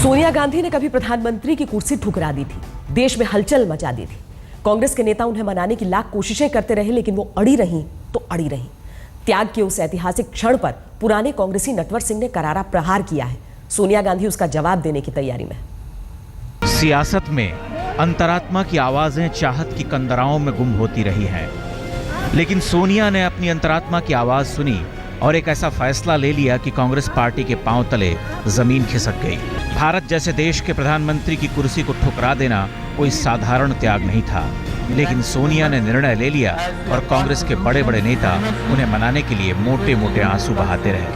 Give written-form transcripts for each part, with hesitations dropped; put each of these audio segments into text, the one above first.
सोनिया गांधी ने कभी प्रधानमंत्री की कुर्सी ठुकरा दी थी, देश में हलचल मचा दी थी। कांग्रेस के नेता उन्हें मनाने की लाख कोशिशें करते रहे, लेकिन वो अड़ी रहीं तो अड़ी रहीं। त्याग के उस ऐतिहासिक क्षण पर पुराने कांग्रेसी नटवर सिंह ने करारा प्रहार किया है। सोनिया गांधी उसका जवाब देने की तैयारी में। सियासत में अंतरात्मा की आवाजें चाहत की कंदराओं में गुम होती रही हैं, लेकिन सोनिया ने अपनी अंतरात्मा की आवाज सुनी और एक ऐसा फैसला ले लिया कि कांग्रेस पार्टी के पांव तले जमीन खिसक गई। भारत जैसे देश के प्रधानमंत्री की कुर्सी को ठुकरा देना कोई साधारण त्याग नहीं था, लेकिन सोनिया ने निर्णय ले लिया और कांग्रेस के बड़े बड़े नेता उन्हें मनाने के लिए मोटे मोटे आंसू बहाते रहे।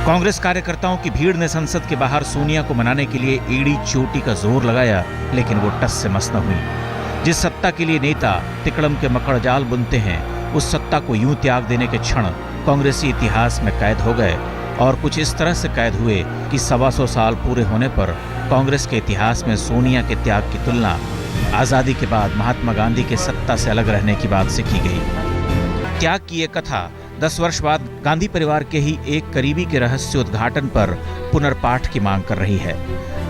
कांग्रेस कार्यकर्ताओं की भीड़ ने संसद के बाहर सोनिया को मनाने के लिए एड़ी चोटी का जोर लगाया, लेकिन वो टस से मस न हुई। जिस सत्ता के लिए नेता तिकड़म के मकड़ जाल बुनते हैं, उस सत्ता को यूं त्याग देने के क्षण कांग्रेसी इतिहास में कैद हो गए, और कुछ इस तरह से कैद हुए कि 125 साल पूरे होने पर कांग्रेस के इतिहास में सोनिया के त्याग की तुलना आजादी के बाद महात्मा गांधी के सत्ता से अलग रहने की बात से की गई। त्याग की ये कथा 10 वर्ष बाद गांधी परिवार के ही एक करीबी के रहस्य उद्घाटन पर पुनर्पाठ की मांग कर रही है।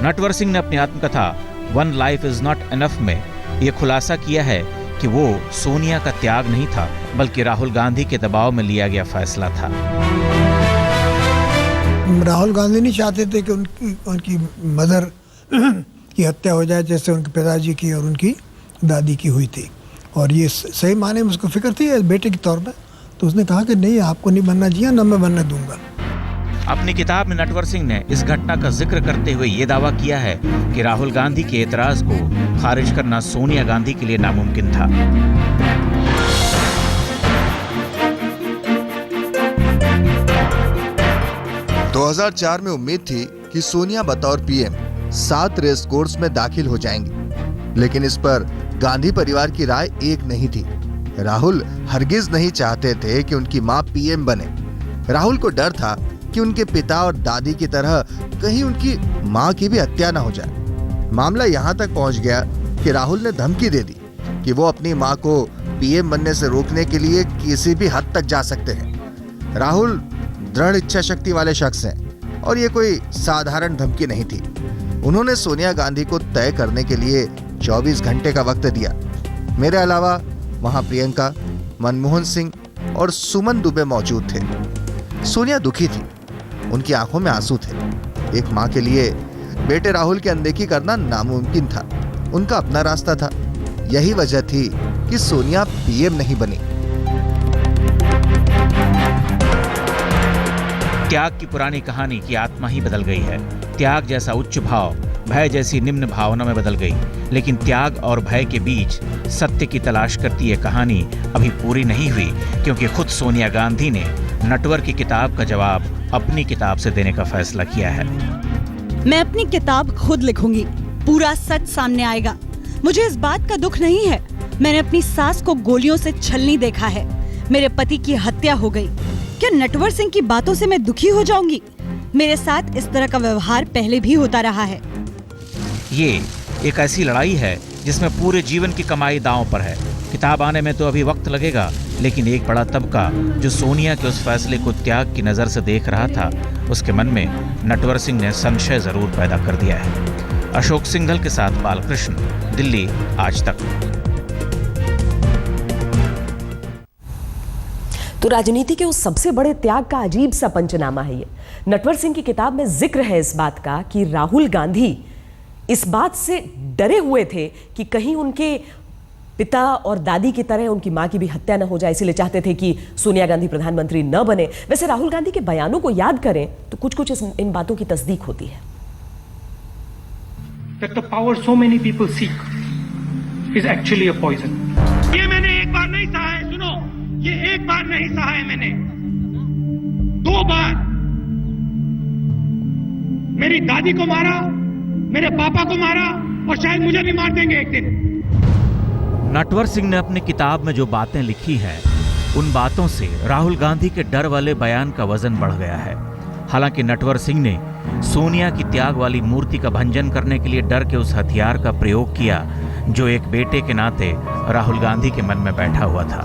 नटवर सिंह ने अपनी आत्मकथा one life is not enough में यह खुलासा किया है कि वो सोनिया का त्याग नहीं था, बल्कि राहुल गांधी के दबाव में लिया गया फैसला था। राहुल गांधी नहीं चाहते थे कि उनकी मदर की हत्या हो जाए, जैसे उनके पिताजी की और उनकी दादी की हुई थी, और ये सही माने में उसको फिक्र थी बेटे के तौर पर। तो उसने कहा कि नहीं, आपको नहीं बनना चाहिए, न मैं बनने दूंगा। अपनी किताब में नटवर सिंह ने इस घटना का जिक्र करते हुए ये दावा किया है कि राहुल गांधी के एतराज को खारिज करना सोनिया गांधी के लिए नामुमकिन था। – 2004 में उम्मीद थी कि सोनिया बतौर पीएम 7 रेस कोर्स में दाखिल हो जाएंगी, लेकिन इस पर गांधी परिवार की राय एक नहीं थी। राहुल हरगिज नहीं चाहते थे कि उनकी मां पीएम बने। राहुल को डर था कि उनके पिता और दादी की तरह कहीं उनकी मां की भी हत्या न हो जाए। मामला यहां तक पहुंच गया कि राहुल ने धमकी दे दी कि वो अपनी मां को पीएम बनने से रोकने के लिए किसी भी हद तक जा सकते हैं। राहुल दृढ़ इच्छा शक्ति वाले शख्स हैं और ये कोई साधारण धमकी नहीं थी। उन्होंने सोनिया गांधी को तय करने के लिए 24 घंटे का वक्त दिया। मेरे अलावा वहां प्रियंका, मनमोहन सिंह और सुमन दुबे मौजूद थे। सोनिया दुखी थी, उनकी आंखों में आंसू थे। एक मां के लिए बेटे राहुल की अनदेखी करना नामुमकिन था। उनका अपना रास्ता था। यही वजह थी कि सोनिया पीएम नहीं बनी। त्याग की पुरानी कहानी की आत्मा ही बदल गई है। त्याग जैसा उच्च भाव भय जैसी निम्न भावना में बदल गई, लेकिन त्याग और भय के बीच सत्य की तलाश करती ये कहानी अभी पूरी नहीं हुई, क्योंकि खुद सोनिया गांधी ने नटवर की किताब का जवाब अपनी किताब से देने का फैसला किया है। मैं अपनी किताब खुद लिखूंगी, पूरा सच सामने आएगा। मुझे इस बात का दुख नहीं है। मैंने अपनी सास को गोलियों से छलनी देखा है। मेरे पति की हत्या हो गई। क्या नटवर सिंह की बातों से मैं दुखी हो जाऊंगी? मेरे साथ इस तरह का व्यवहार पहले भी होता रहा है। ये एक ऐसी लड़ाई है जिसमें पूरे जीवन की कमाई दांव पर है। किताब आने में तो अभी वक्त लगेगा, लेकिन एक बड़ा तबका जो सोनिया के उस फैसले को त्याग की नजर से देख रहा था, उसके मन में नटवर सिंह ने संशय जरूर पैदा कर दिया है। अशोक सिंघल के साथ बालकृष्ण, दिल्ली, आज तक। तो राजनीति के उस सबसे बड़े त्याग का अजीब सा पंचनामा है ये। नटवर सिंह की किताब में जिक्र है इस बात का कि राहुल गांधी इस बात से डरे हुए थे कि कहीं उनके पिता और दादी की तरह उनकी मां की भी हत्या न हो जाए, इसलिए चाहते थे कि सोनिया गांधी प्रधानमंत्री न बने। वैसे राहुल गांधी के बयानों को याद करें तो कुछ कुछ इन बातों की तस्दीक होती है। That the power so many people seek is actually a poison. ये मैंने एक बार नहीं सहा है, सुनो, ये एक बार नहीं सहा है मैंने, 2 बार। मेरी दादी को मारा, मेरे पापा को मारा, और शायद मुझे भी मार देंगे एक दिन। नटवर सिंह ने अपनी किताब में जो बातें लिखी हैं, उन बातों से राहुल गांधी के डर वाले बयान का वजन बढ़ गया है। हालांकि नटवर सिंह ने सोनिया की त्याग वाली मूर्ति का भंजन करने के लिए डर के उस हथियार का प्रयोग किया जो एक बेटे के नाते राहुल गांधी के मन में बैठा हुआ था।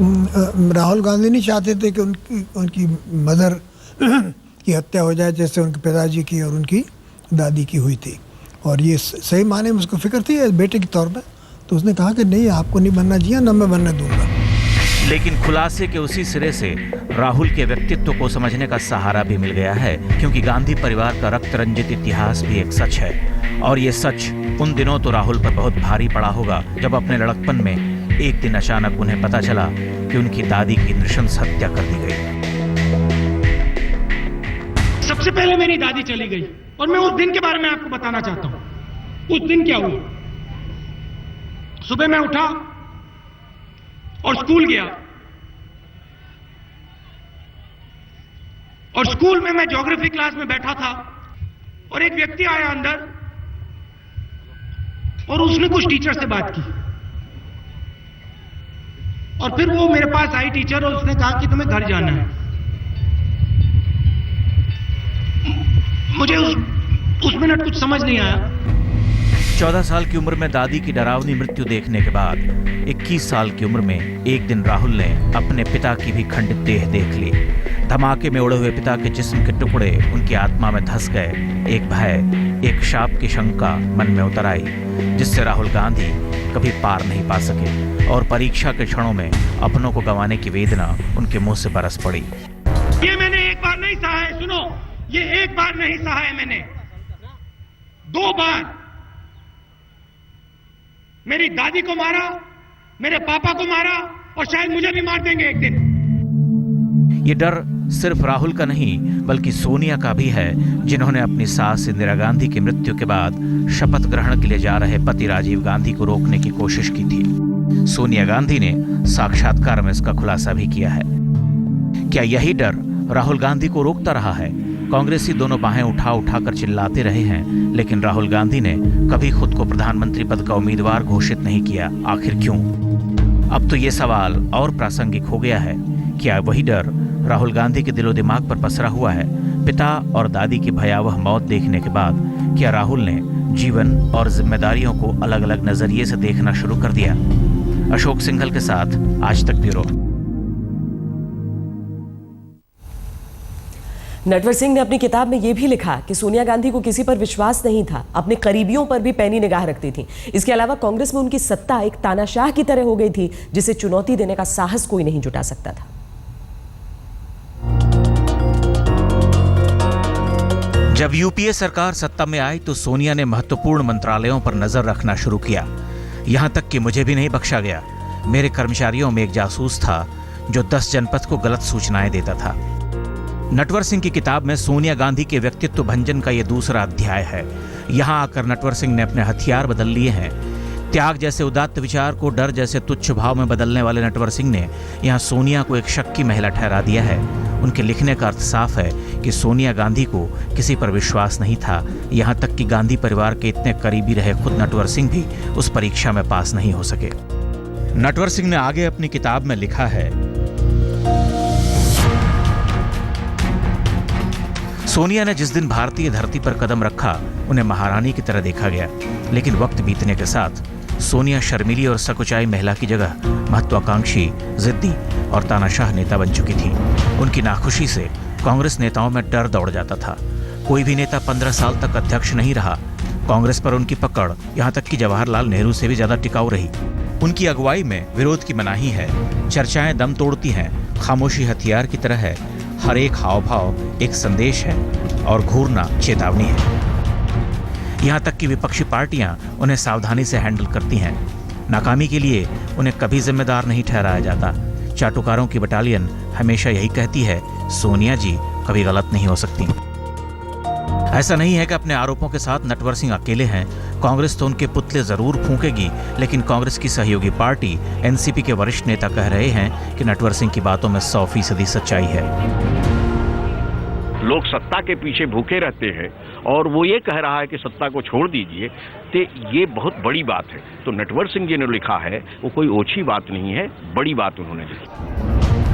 राहुल गांधी नहीं चाहते थे कि उनकी मदर की हत्या हो जाए जैसे उनके पिताजी की और उनकी दादी की हुई थी, और ये सही माने में उसको फिक्र थी बेटे के तौर पे, तो उसने कहा कि नहीं, आपको नहीं बनना चाहिए, ना मैं बनने दूंगा। लेकिन खुलासे के उसी सिरे से राहुल के व्यक्तित्व को समझने का सहारा भी मिल गया है, क्योंकि गांधी परिवार का रक्त रंजित इतिहास भी एक सच है। और ये सच उन दिनों तो राहुल पर बहुत भारी पड़ा होगा जब अपने लड़कपन में एक दिन अचानक उन्हें पता चला कि उनकी दादी की नृशंस हत्या कर दी गई। सबसे पहले मेरी दादी चली गई, और मैं उस दिन के बारे में आपको बताना चाहता हूं। उस दिन क्या हुआ? सुबह मैं उठा और स्कूल गया, और स्कूल में मैं ज्योग्राफी क्लास में बैठा था और एक व्यक्ति आया अंदर और उसने कुछ टीचर से बात की, और फिर वो मेरे पास आई टीचर, और उसने कहा कि तुम्हें घर जाना है। मुझे उस मिनट कुछ समझ नहीं आया। 14 साल की उम्र में दादी की डरावनी मृत्यु देखने के बाद 21 साल की उम्र में एक दिन राहुल ने अपने पिता की भी खंडित देह देख ली। धमाके में उड़े हुए पिता के जिस्म के टुकड़े उनकी आत्मा में धंस गए। एक भय, एक शाप की शंका मन में उतर आई, जिससे राहुल गांधी कभी पार नहीं पा सके, और परीक्षा के क्षणों में अपनों को गंवाने की वेदना उनके मुंह से बरस पड़ी। ये मैंने एक बार नहीं सहा है, सुनो, ये एक बार नहीं सहा है मैंने, 2 बार। मेरी दादी को मारा, मेरे पापा को मारा, और शायद मुझे भी मार देंगे एक दिन। ये डर सिर्फ राहुल का नहीं बल्कि सोनिया का भी है, जिन्होंने अपनी सास इंदिरा गांधी की मृत्यु के बाद शपथ ग्रहण के लिए जा रहे पति राजीव गांधी को रोकने की कोशिश की थी। सोनिया गांधी ने साक्षात्कार में इसका खुलासा भी किया है। क्या यही डर राहुल गांधी को रोकता रहा है? कांग्रेसी दोनों बाहें उठा उठा कर चिल्लाते रहे हैं, लेकिन राहुल गांधी ने कभी खुद को प्रधानमंत्री पद का उम्मीदवार घोषित नहीं किया। आखिर क्यों? अब तो ये सवाल और प्रासंगिक हो गया है। क्या वही डर राहुल गांधी के दिलो दिमाग पर पसरा हुआ है? पिता और दादी की भयावह मौत देखने के बाद क्या राहुल ने जीवन और जिम्मेदारियों को अलग अलग नजरिए से देखना शुरू कर दिया? अशोक सिंघल के साथ आज तक ब्यूरो। नटवर सिंह ने अपनी किताब में यह भी लिखा कि सोनिया गांधी को किसी पर विश्वास नहीं था, अपने करीबियों पर भी पैनी निगाह रखती थी। इसके अलावा कांग्रेस में उनकी सत्ता एक तानाशाह की तरह हो गई थी, जिसे चुनौती देने का साहस कोई नहीं जुटा सकता था। जब यूपीए सरकार सत्ता में आई तो सोनिया ने महत्वपूर्ण मंत्रालयों पर नजर रखना शुरू किया। यहां तक कि मुझे भी नहीं बख्शा गया। मेरे कर्मचारियों में एक जासूस था जो 10 जनपद को गलत सूचनाएं देता था। नटवर सिंह की किताब में सोनिया गांधी के व्यक्तित्व भंजन का यह दूसरा अध्याय है। यहां आकर नटवर सिंह ने अपने हथियार बदल लिए हैं। त्याग जैसे उदात्त विचार को डर जैसे तुच्छ भाव में बदलने वाले नटवर सिंह ने यहां सोनिया को एक शक की महिला ठहरा दिया है। उनके लिखने का अर्थ साफ है कि सोनिया गांधी को किसी पर विश्वास नहीं था। यहां तक कि गांधी परिवार के इतने करीबी रहे खुद नटवर सिंह भी उस परीक्षा में पास नहीं हो सके। नटवर सिंह ने आगे अपनी किताब में लिखा है, सोनिया ने जिस दिन भारतीय धरती पर कदम रखा उन्हें महारानी की तरह देखा गया, लेकिन वक्त बीतने के साथ सोनिया शर्मीली और सकुचाई महिला की जगह महत्वाकांक्षी, जिद्दी और तानाशाह नेता बन चुकी थी। उनकी नाखुशी से कांग्रेस नेताओं में डर दौड़ जाता था। कोई भी नेता 15 साल तक अध्यक्ष नहीं रहा। कांग्रेस पर उनकी पकड़ यहाँ तक कि जवाहरलाल नेहरू से भी ज्यादा टिकाऊ रही। उनकी अगुवाई में विरोध की मनाही है। चर्चाएं दम तोड़ती हैं। खामोशी हथियार की तरह है। हर एक हाव भाव एक संदेश है और घूरना चेतावनी है। यहाँ तक कि विपक्षी पार्टियां उन्हें सावधानी से हैंडल करती हैं। नाकामी के लिए उन्हें कभी जिम्मेदार नहीं ठहराया जाता। चाटुकारों की बटालियन हमेशा यही कहती है, सोनिया जी कभी गलत नहीं हो सकती। ऐसा नहीं है कि अपने आरोपों के साथ नटवर सिंह अकेले हैं। कांग्रेस तो उनके पुतले जरूर फूंकेगी, लेकिन कांग्रेस की सहयोगी पार्टी एनसीपी के वरिष्ठ नेता कह रहे हैं कि नटवर सिंह की बातों में 100% सच्चाई है। लोग सत्ता के पीछे भूखे रहते हैं और वो ये कह रहा है कि सत्ता को छोड़ दीजिए, तो ये बहुत बड़ी बात है। तो नटवर सिंह जी ने लिखा है वो कोई ओछी बात नहीं है, बड़ी बात उन्होंने लिखी।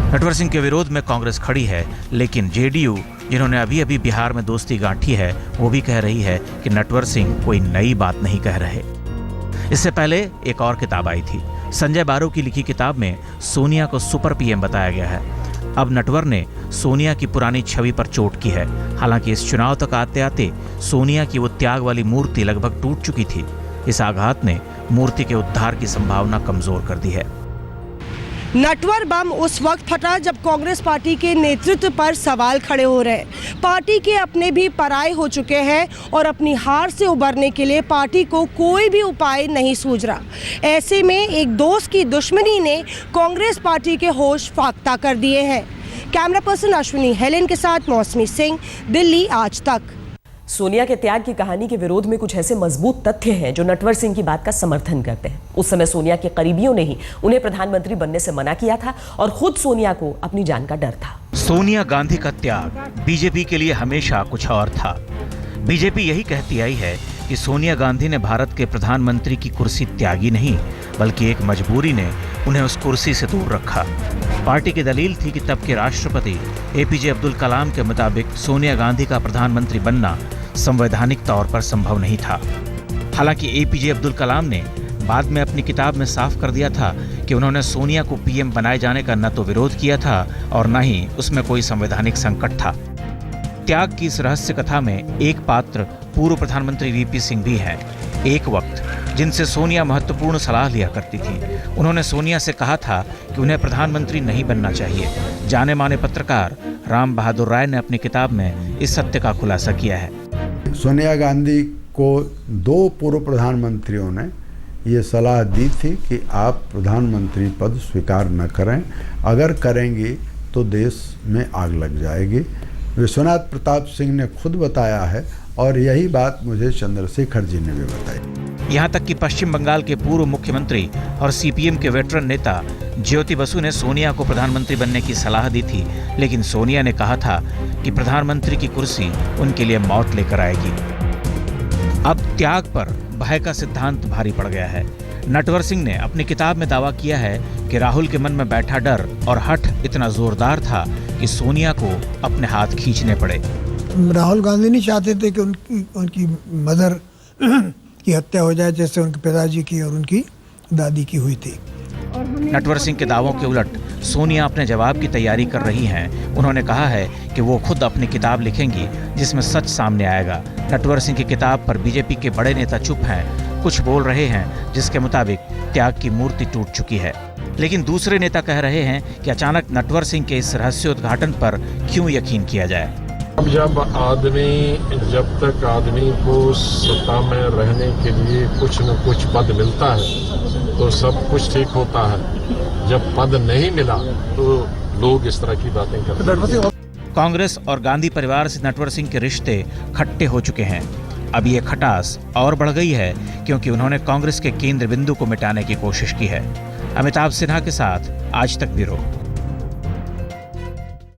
नटवर सिंह के विरोध में कांग्रेस खड़ी है, लेकिन जेडीयू जिन्होंने अभी अभी बिहार में दोस्ती गांठी है, वो भी कह रही है कि नटवर सिंह कोई नई बात नहीं कह रहे। इससे पहले एक और किताब आई थी, संजय बारू की लिखी किताब में सोनिया को सुपर पीएम बताया गया है। अब नटवर ने सोनिया की पुरानी छवि पर चोट की है। हालांकि इस चुनाव तक आते आते सोनिया की वो त्याग वाली मूर्ति लगभग टूट चुकी थी। इस आघात ने मूर्ति के उद्धार की संभावना कमजोर कर दी है। नटवर बम उस वक्त फटा जब कांग्रेस पार्टी के नेतृत्व पर सवाल खड़े हो रहे। पार्टी के अपने भी पराये हो चुके हैं और अपनी हार से उबरने के लिए पार्टी को कोई भी उपाय नहीं सूझ रहा। ऐसे में एक दोस्त की दुश्मनी ने कांग्रेस पार्टी के होश फाख्ता कर दिए हैं। कैमरा पर्सन अश्विनी हेलेन के साथ मौसमी सिंह, दिल्ली आज तक। सोनिया के त्याग की कहानी के विरोध में कुछ ऐसे मजबूत तथ्य हैं जो नटवर सिंह की बात का समर्थन करते हैं। उस समय सोनिया के करीबियों ने ही उन्हें प्रधानमंत्री बनने से मना किया था और खुद सोनिया को अपनी जान का डर था। सोनिया गांधी का त्याग बीजेपी के लिए हमेशा कुछ और था। बीजेपी यही कहती आई है कि सोनिया गांधी ने भारत के प्रधानमंत्री की कुर्सी त्यागी नहीं, बल्कि एक मजबूरी ने उन्हें उस कुर्सी से दूर रखा। पार्टी की दलील थी कि तब के राष्ट्रपति एपीजे अब्दुल कलाम के मुताबिक सोनिया गांधी का प्रधानमंत्री बनना संवैधानिक तौर पर संभव नहीं था। हालांकि एपीजे अब्दुल कलाम ने बाद में अपनी किताब में साफ कर दिया था कि उन्होंने सोनिया को पीएम बनाए जाने का न तो विरोध किया था और न ही उसमें कोई संवैधानिक संकट था। त्याग की इस रहस्य कथा में एक पात्र पूर्व प्रधानमंत्री वीपी सिंह भी हैं। एक वक्त जिनसे सोनिया महत्वपूर्ण सलाह लिया करती थी। उन्होंने सोनिया से कहा था कि उन्हें प्रधानमंत्री नहीं बनना चाहिए। जाने माने पत्रकार राम बहादुर राय ने अपनी किताब में इस सत्य का खुलासा किया है। सोनिया गांधी को 2 पूर्व प्रधानमंत्रियों ने ये सलाह दी थी कि आप प्रधानमंत्री पद स्वीकार न करें, अगर करेंगी तो देश में आग लग जाएगी। विश्वनाथ प्रताप सिंह ने खुद बताया है और यही बात मुझे चंद्रशेखर जी ने भी बताई। यहाँ तक कि पश्चिम बंगाल के पूर्व मुख्यमंत्री और सीपीएम के वेटरन नेता ज्योति बसु ने सोनिया को प्रधानमंत्री बनने की सलाह दी थी, लेकिन सोनिया ने कहा था कि प्रधानमंत्री की कुर्सी उनके लिए मौत लेकर आएगी। अब त्याग पर भय का सिद्धांत भारी पड़ गया है। नटवर सिंह ने अपनी किताब में दावा किया है कि राहुल के मन में बैठा डर और हठ इतना जोरदार था कि सोनिया को अपने हाथ खींचने पड़े। राहुल गांधी नहीं चाहते थे कि उनकी मदर की हत्या हो जाए जैसे उनके पिताजी की और उनकी दादी की हुई थी। नटवर सिंह के दावों के उलट सोनिया अपने जवाब की तैयारी कर रही हैं। उन्होंने कहा है कि वो खुद अपनी किताब लिखेंगी जिसमें सच सामने आएगा। नटवर सिंह की किताब पर बीजेपी के बड़े नेता चुप हैं, कुछ बोल रहे हैं जिसके मुताबिक त्याग की मूर्ति टूट चुकी है, लेकिन दूसरे नेता कह रहे हैं कि अचानक नटवर सिंह के इस रहस्योद्घाटन पर क्यों यकीन किया जाए। अब जब तक आदमी को सत्ता में रहने के लिए कुछ न कुछ पद मिलता है तो सब कुछ ठीक होता है। जब पद नहीं मिला तो लोग इस तरह की बातें करते हैं। कांग्रेस और गांधी परिवार से नटवर सिंह के रिश्ते खट्टे हो चुके हैं। अब ये खटास और बढ़ गई है क्योंकि उन्होंने कांग्रेस के केंद्र बिंदु को मिटाने की कोशिश की है। अमिताभ सिन्हा के साथ आज तक ब्यूरो।